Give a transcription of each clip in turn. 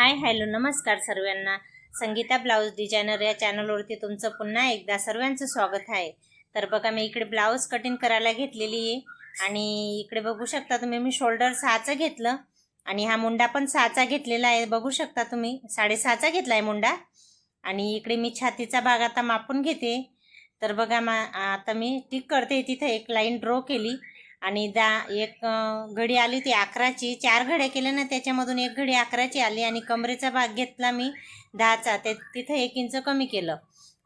Hi hello नमस्कार सर्वांना। Sangeeta blouse designer या चॅनलवरती तुमचं पुन्हा एकदा सर्वांचं स्वागत आहे। तर बघा मी इकडे ब्लाउज कटिंग करायला घेतलेली आहे आणि इकडे बघू शकता तुम्ही मी शोल्डर 6चा घेतलं आणि हा मुंडा पण 6चा घेतलेला आहे। बघू शकता तुम्ही 6.5चा घेतला आहे मुंडा आणि इकडे मी छातीचा भाग आता मापून घेते। तर बघा आता मी टिक करते, तिथे एक लाईन ड्रॉ केली आणि एक घडी आली ती 11ची। 4 घड्या केल्या ना, त्याच्यामधून एक घडी 11ची आली आणि कमरेचा भाग घेतला मी 10चा, तिथे 1 इंच कमी केलं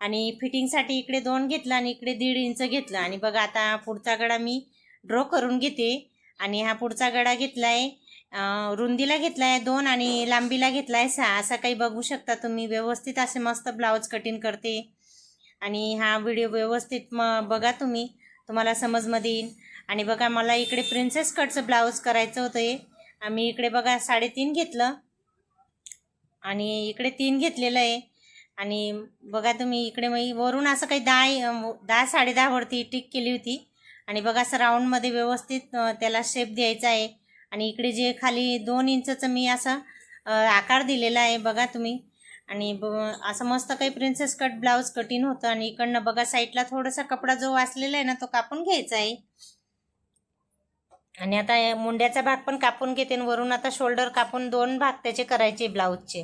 आणि फिटिंगसाठी इकडे 2 घेतला आणि इकडे 1.5 इंच घेतलं। आणि बघा आता पुढचा गडा मी ड्रॉ करून घेते आणि हा पुढचा गडा घेतलाय रुंदीला घेतलाय 2 आणि लांबीला घेतलाय 6, असं काही बघू शकता तुम्ही। व्यवस्थित असे मस्त ब्लाउज कटिंग करते आणि हा व्हिडिओ व्यवस्थित बघा तुम्ही, तुम्हाला समजमध्ये येईल। आणि बघा मला इकडे प्रिन्सेस कटचं ब्लाउज करायचं होतं। आम्ही इकडे बघा 3.5 घेतलं आणि इकडे 3 घेतलेलं आहे आणि बघा तुम्ही इकडे मी वरून असं काही 10 10.5 वरती टिक केली होती आणि बघा असं राऊंडमध्ये व्यवस्थित त्याला शेप द्यायचा आहे। आणि इकडे जे खाली 2 इंचचं मी असं आकार दिलेला आहे बघा तुम्ही। आणि असं मस्त काही प्रिन्सेस कट ब्लाउज कटिंग होतं आणि इकडनं बघा साईडला थोडासा कपडा जो वाचलेला आहे ना, तो कापून घ्यायचा आहे। आणि आता मुंड्याचा भाग पण कापून घेते आणि वरून आता शोल्डर कापून 2 भाग त्याचे करायचे ब्लाउजचे।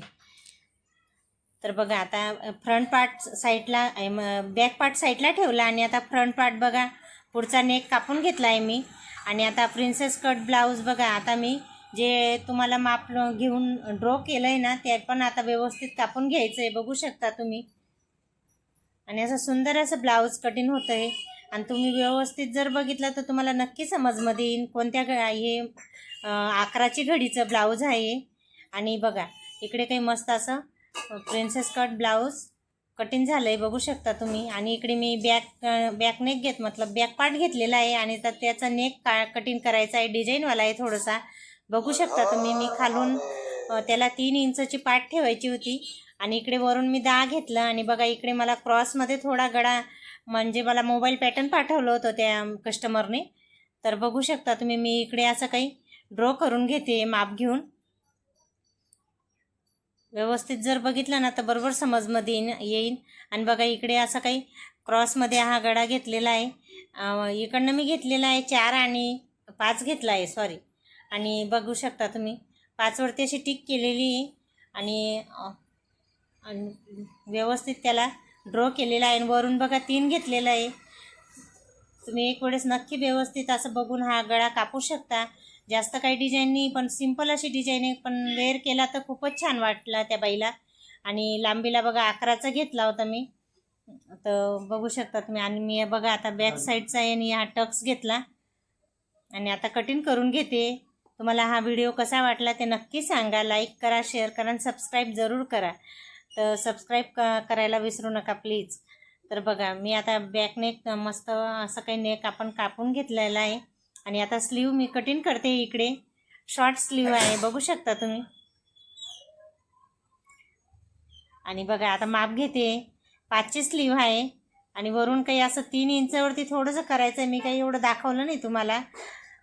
तर बघा आता फ्रंट पार्ट साईडला बॅक पार्ट साईडला ठेवला आणि आता फ्रंट पार्ट बघा पुढचा नेक कापून घेतला आहे मी। आणि आता प्रिन्सेस कट ब्लाउज बघा आता मी जे तुम्हाला माप घेऊन ड्रॉ केलं आहे ना, ते पण आता व्यवस्थित कापून घ्यायचं आहे, बघू शकता तुम्ही। आणि असं सुंदर असं ब्लाउज कटिंग होतं आहे आणि तुम्ही व्यवस्थित जर बघितलं तर तुम्हाला नक्की समजमध्ये येईल कोणत्या हे 11ची घडीचं ब्लाऊज आहे। आणि बघा इकडे काही मस्त असं प्रिन्सेस कट ब्लाऊज कटिंग झालं आहे, बघू शकता तुम्ही। आणि इकडे मी बॅक नेक बॅक पार्ट घेतलेला आहे आणि तर त्याचा नेक कटिंग करायचा आहे, डिझाईनवाला आहे थोडासा, बघू शकता तुम्ही। मी खालून त्याला 3 इंचची पाट ठेवायची होती आणि इकडे वरून मी 10 घेतलं आणि बघा इकडे मला क्रॉसमध्ये थोडा गडा म्हणजे मला मोबाईल पॅटर्न पाठवलं होतं त्या कस्टमरने। तर बघू शकता तुम्ही मी इकडे असं काही ड्रॉ करून घेते माप घेऊन। व्यवस्थित जर बघितलं ना तर बरोबर समजमध्ये येईल। आणि बघा इकडे असं काही क्रॉसमध्ये हा गडा घेतलेला आहे, इकडनं मी घेतलेला आहे 4 आणि 5 घेतला आहे सॉरी। आणि बघू शकता तुम्ही 5 वरती अशी टिक केलेली आहे आणि व्यवस्थित त्याला ड्रॉ केलेला आहे। वरून बघा 3 घेतलेला आहे। तुम्ही एक वेळेस नक्की व्यवस्थित असं बघून हा गळा कापू शकता। जास्त काही डिझाईन नाही, पण सिंपल अशी डिझाईन आहे, पण वेअर केला तर खूपच छान वाटला त्या बाईला। आणि लांबीला बघा 11चा घेतला होता मी, तर बघू शकता तुम्ही। आणि मी बघा आता बॅक साईडचा आहे आणि हा टक्स घेतला आणि आता कटिंग करून घेते। तुम्हाला हा व्हिडिओ कसा वाटला ते नक्की सांगा, लाईक करा, शेअर करा आणि सबस्क्राईब जरूर करा। तर सबस्क्राईब करायला विसरू नका प्लीज। तर बघा मी आता बॅक नेक मस्त असं काही नेक आपण कापून घेतलेला आहे आणि आता स्लीव मी कटिंग करते। इकडे शॉर्ट स्लीव आहे, बघू शकता तुम्ही। आणि बघा आता माप घेते 5ची स्लीव आहे आणि वरून काही असं 3 इंचावरती थोडंसं करायचं आहे, मी काही एवढं दाखवलं नाही तुम्हाला।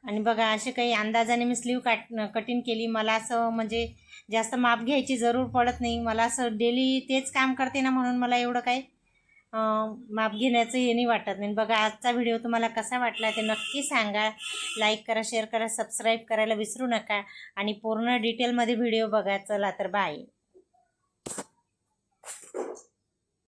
आणि बघा असे काही अंदाजाने मी स्लीव कटिंग केली। मला असं म्हणजे जास्त माप घ्यायची जरूर पडत नाही, मला असं डेली तेच काम करते ना, म्हणून मला एवढं काही माप घेण्याचं हे नाही वाटत नाही। बघा आजचा व्हिडिओ तुम्हाला कसा वाटला ते नक्की सांगा, लाईक करा, शेअर करा, सबस्क्राईब करायला विसरू नका आणि पूर्ण डिटेलमध्ये व्हिडिओ बघा। चला तर बाय।